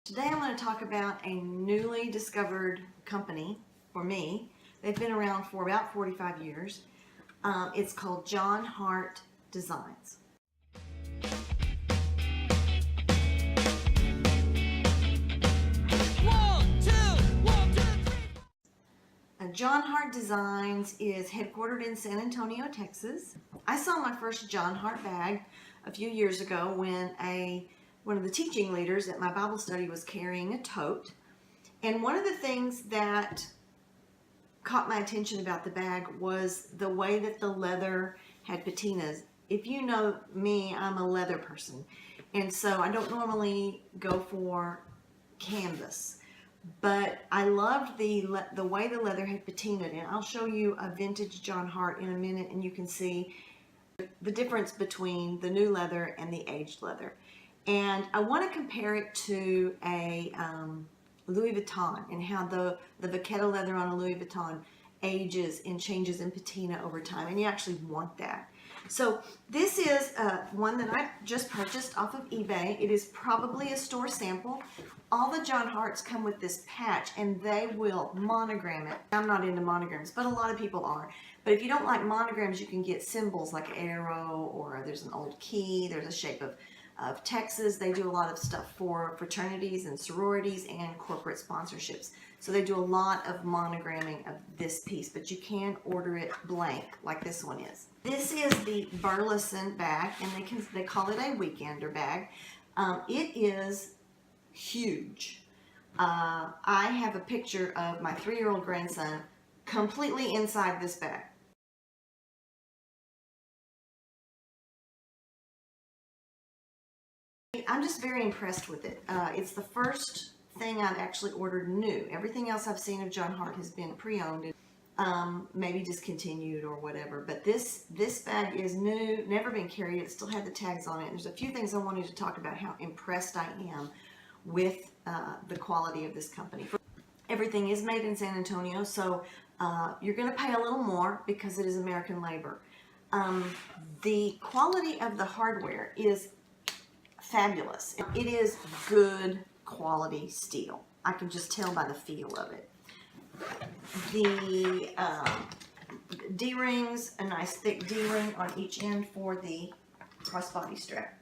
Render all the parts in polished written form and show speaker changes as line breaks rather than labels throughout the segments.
Today I'm going to talk about a newly discovered company for me. They've been around for about 45 years. It's called Jon Hart Designs. Jon Hart Designs is headquartered in San Antonio, Texas. I saw my first Jon Hart bag a few years ago when one of the teaching leaders at my Bible study was carrying a tote. And one of the things that caught my attention about the bag was the way that the leather had patinas. If you know me, I'm a leather person. And so I don't normally go for canvas. But I loved the way the leather had patinaed, and I'll show you a vintage Jon Hart in a minute, and you can see the difference between the new leather and the aged leather. And I want to compare it to a Louis Vuitton, and how the vachetta leather on a Louis Vuitton ages and changes in patina over time, and you actually want that. So this is one that I just purchased off of eBay. It is probably a store sample. All the Jon Harts come with this patch, and they will monogram it. I'm not into monograms, but a lot of people are. But if you don't like monograms, you can get symbols like arrow, or there's an old key, there's a shape of Texas. They do a lot of stuff for fraternities and sororities and corporate sponsorships. So they do a lot of monogramming of this piece, but you can order it blank like this one is. This is the Burleson bag, and they call it a weekender bag. It is huge. I have a picture of my 3-year-old grandson completely inside this bag. I'm just very impressed with it. It's the first thing I've actually ordered new. Everything else I've seen of Jon Hart has been pre-owned, maybe discontinued or whatever. But this bag is new, never been carried. It still had the tags on it. And there's a few things I wanted to talk about how impressed I am with the quality of this company. Everything is made in San Antonio, so you're going to pay a little more because it is American labor. The quality of the hardware is fabulous. It is good quality steel. I can just tell by the feel of it. The D-rings, a nice thick D-ring on each end for the crossbody strap.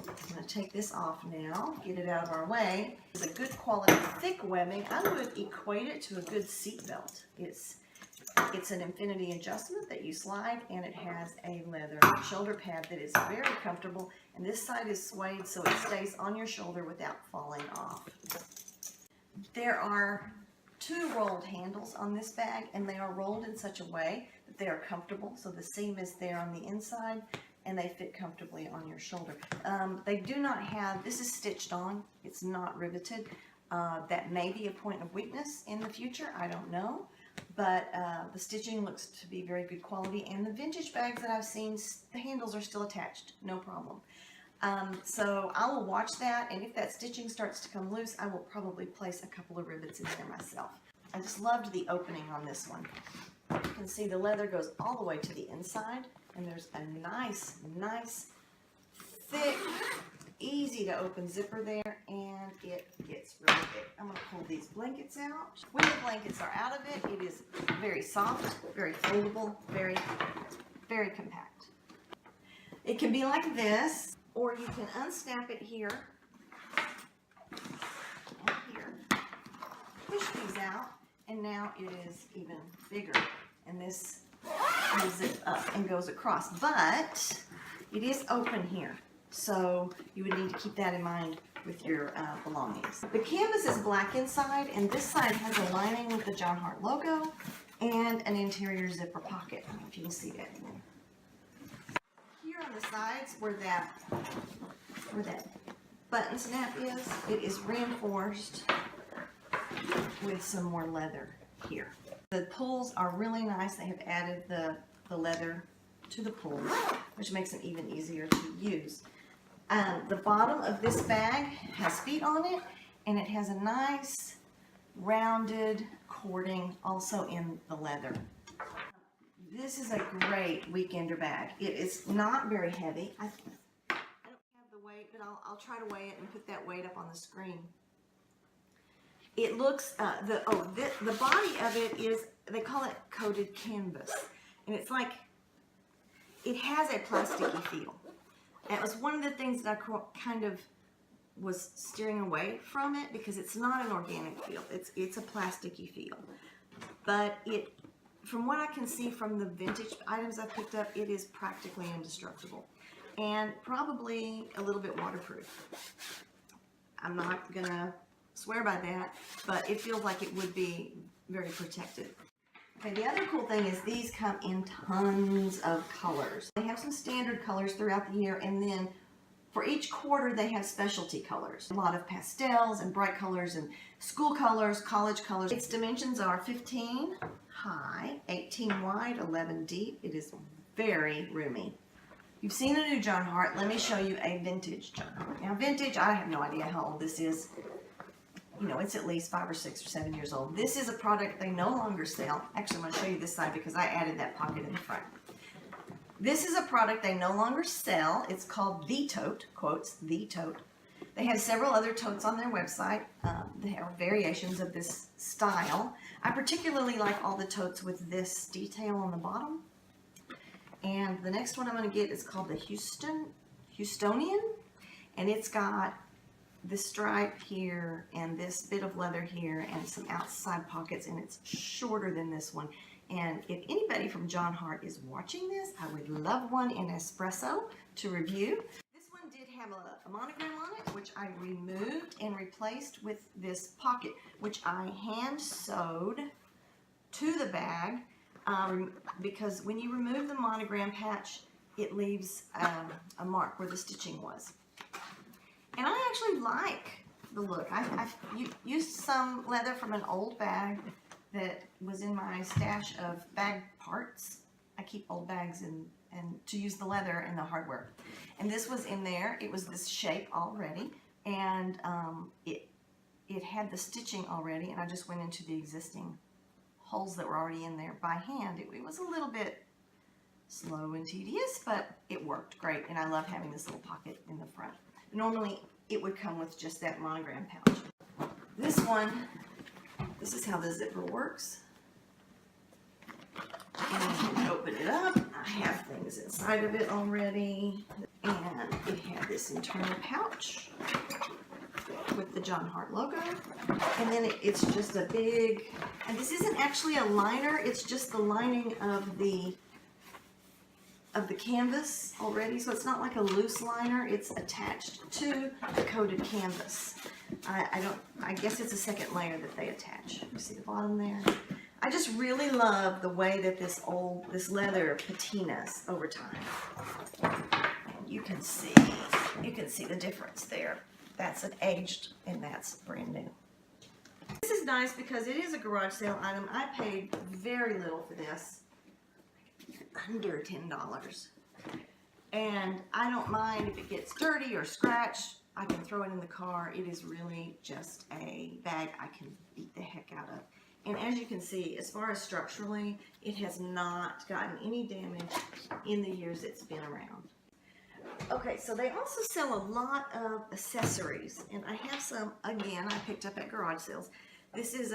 I'm going to take this off now, get it out of our way. It's a good quality thick webbing. I would equate it to a good seat belt. It's an infinity adjustment that you slide, and it has a leather shoulder pad that is very comfortable, and this side is suede so it stays on your shoulder without falling off. There are 2 rolled handles on this bag, and they are rolled in such a way that they are comfortable, so the seam is there on the inside and they fit comfortably on your shoulder. They do not have, this is stitched on, it's not riveted. That may be a point of weakness in the future, I don't know. But the stitching looks to be very good quality, and the vintage bags that I've seen, the handles are still attached, no problem. So I will watch that, and if that stitching starts to come loose, I will probably place a couple of rivets in there myself. I just loved the opening on this one. You can see the leather goes all the way to the inside, and there's a nice, thick, easy to open zipper there, and it gets really big. I'm going to pull these blankets out. When the blankets are out of it, it is very soft, very foldable, very, very compact. It can be like this, or you can unsnap it here and here. Push these out, and now it is even bigger. And this will zip up and goes across, but it is open here. So you would need to keep that in mind with your belongings. The canvas is black inside, and this side has a lining with the Jon Hart logo and an interior zipper pocket, if you can see that. Here on the sides where that button snap is, it is reinforced with some more leather here. The pulls are really nice. They have added the leather to the pulls, which makes them even easier to use. The bottom of this bag has feet on it, and it has a nice rounded cording also in the leather. This is a great weekender bag. It is not very heavy. I don't have the weight, but I'll try to weigh it and put that weight up on the screen. It looks, the body of it is, they call it coated canvas. And it's like, it has a plasticky feel. And it was one of the things that I kind of was steering away from it because it's not an organic feel. It's a plasticky feel. But from what I can see from the vintage items I've picked up, it is practically indestructible. And probably a little bit waterproof. I'm not gonna swear by that, but it feels like it would be very protected. Okay, the other cool thing is these come in tons of colors. They have some standard colors throughout the year, and then for each quarter they have specialty colors. A lot of pastels and bright colors and school colors, college colors. Its dimensions are 15 high, 18 wide, 11 deep. It is very roomy. You've seen a new Jon Hart. Let me show you a vintage Jon Hart. Now vintage, I have no idea how old this is. You know, it's at least 5 or 6 or 7 years old. This is a product they no longer sell. Actually, I'm going to show you this side because I added that pocket in the front. This is a product they no longer sell. It's called the Tote, quotes, the Tote. They have several other totes on their website. They have variations of this style. I particularly like all the totes with this detail on the bottom. And the next one I'm going to get is called the Houstonian. And it's got this stripe here and this bit of leather here and some outside pockets, and it's shorter than this one. And if anybody from Jon Hart is watching this, I would love one in espresso to review. This one did have a monogram on it, which I removed and replaced with this pocket, which I hand sewed to the bag because when you remove the monogram patch, it leaves a mark where the stitching was. And I actually like the look. I've used some leather from an old bag that was in my stash of bag parts. I keep old bags and to use the leather and the hardware. And this was in there. It was this shape already, and it had the stitching already, and I just went into the existing holes that were already in there by hand. It was a little bit slow and tedious, but it worked great, and I love having this little pocket in the front. Normally, it would come with just that monogram pouch. This one, this is how the zipper works. And you can open it up. I have things inside of it already. And it had this internal pouch with the Jon Hart logo. And then it's just a big, and this isn't actually a liner, it's just the lining of the canvas already, so it's not like a loose liner, it's attached to the coated canvas. I guess it's a second layer that they attach. You see the bottom there? I just really love the way that this leather patinas over time. And you can see the difference there. That's an aged and that's brand new. This is nice because it is a garage sale item. I paid very little for this. Under $10, and I don't mind if it gets dirty or scratched. I can throw it in the car. It is really just a bag I can beat the heck out of. And as you can see, as far as structurally, it has not gotten any damage in the years it's been around. Okay, so they also sell a lot of accessories, and I have some, again, I picked up at garage sales. This is,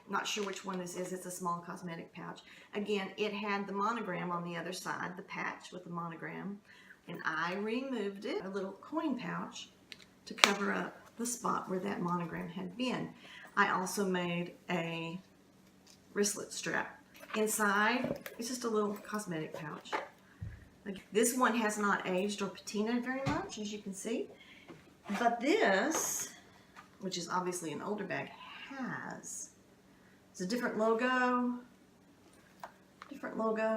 not sure which one this is. It's a small cosmetic pouch. Again, it had the monogram on the other side, the patch with the monogram, and I removed it, a little coin pouch, to cover up the spot where that monogram had been. I also made a wristlet strap. Inside, it's just a little cosmetic pouch. This one has not aged or patinaed very much, as you can see, but this, which is obviously an older bag, it's a different logo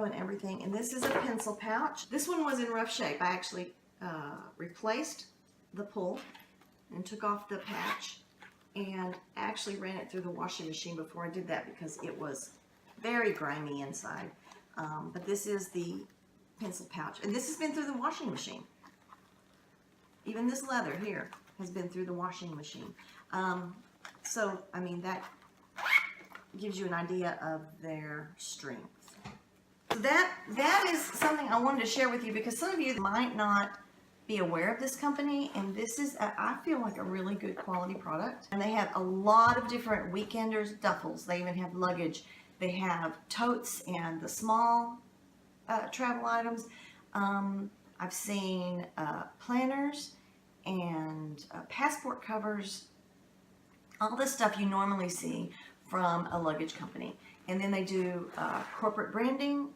and everything. And this is a pencil pouch. This one was in rough shape. I actually replaced the pull and took off the patch and actually ran it through the washing machine before I did that because it was very grimy inside. But this is the pencil pouch, and this has been through the washing machine. Even this leather here has been through the washing machine. So, I mean, that gives you an idea of their strength. So that is something I wanted to share with you because some of you might not be aware of this company, and this is, I feel like, a really good quality product. And they have a lot of different weekenders, duffels. They even have luggage. They have totes and the small travel items. I've seen planners and passport covers, all this stuff you normally see from a luggage company. And then they do corporate branding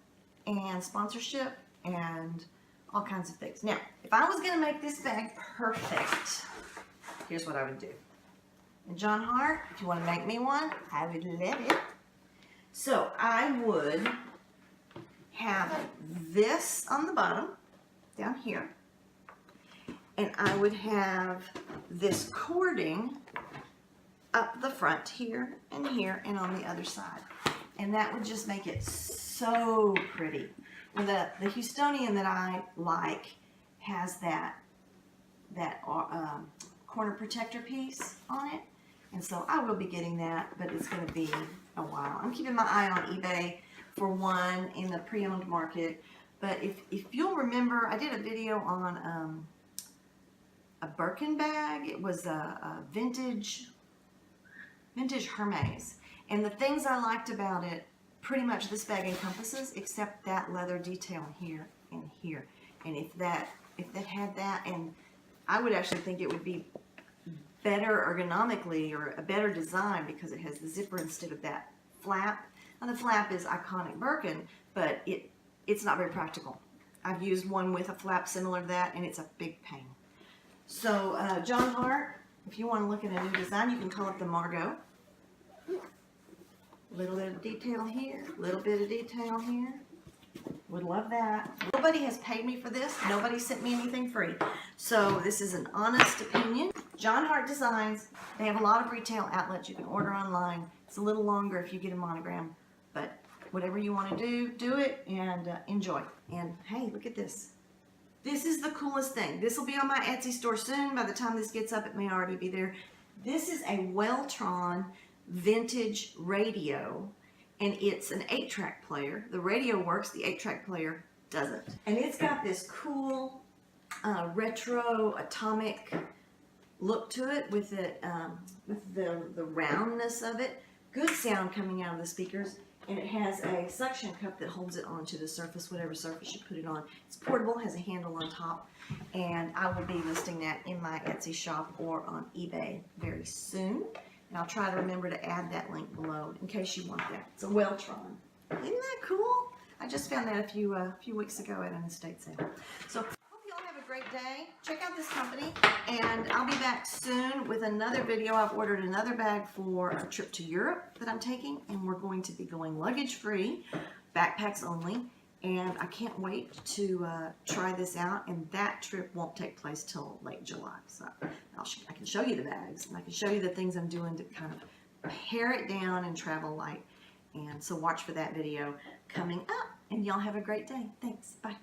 and sponsorship and all kinds of things. Now, if I was going to make this bag perfect, here's what I would do. And Jon Hart, if you want to make me one, I would love it. So I would have this on the bottom, down here, and I would have this cording up the front here and on the other side. And that would just make it so pretty. And the Houstonian that I like has that corner protector piece on it. And so I will be getting that, but it's going to be a while. I'm keeping my eye on eBay for one in the pre-owned market. But if you'll remember, I did a video on a Birkin bag. It was a vintage Hermes. And the things I liked about it, pretty much this bag encompasses, except that leather detail here and here. And if that had that, and I would actually think it would be better ergonomically, or a better design, because it has the zipper instead of that flap. Now the flap is iconic Birkin, but it's not very practical. I've used one with a flap similar to that, and it's a big pain. So Jon Hart, if you want to look at a new design, you can call it the Margot. Little bit of detail here, little bit of detail here. Would love that. Nobody has paid me for this. Nobody sent me anything free. So this is an honest opinion. Jon Hart Designs, they have a lot of retail outlets. You can order online. It's a little longer if you get a monogram. But whatever you want to do, do it and enjoy. And hey, look at this. This is the coolest thing. This will be on my Etsy store soon. By the time this gets up, it may already be there. This is a Weltron vintage radio, and it's an 8-track player. The radio works, the 8-track player doesn't. And it's got this cool retro atomic look to it with the roundness of it. Good sound coming out of the speakers, and it has a suction cup that holds it onto the surface, whatever surface you put it on. It's portable, has a handle on top, and I will be listing that in my Etsy shop or on eBay very soon. And I'll try to remember to add that link below in case you want that. It's a Weltron. Isn't that cool? I just found that a few weeks ago at an estate sale. So hope you all have a great day. Check out this company, and I'll be back soon with another video. I've ordered another bag for a trip to Europe that I'm taking, and we're going to be going luggage free, backpacks only. And I can't wait to try this out, and that trip won't take place till late July. So I can show you the bags, and I can show you the things I'm doing to kind of pare it down and travel light. And so watch for that video coming up, and y'all have a great day. Thanks. Bye.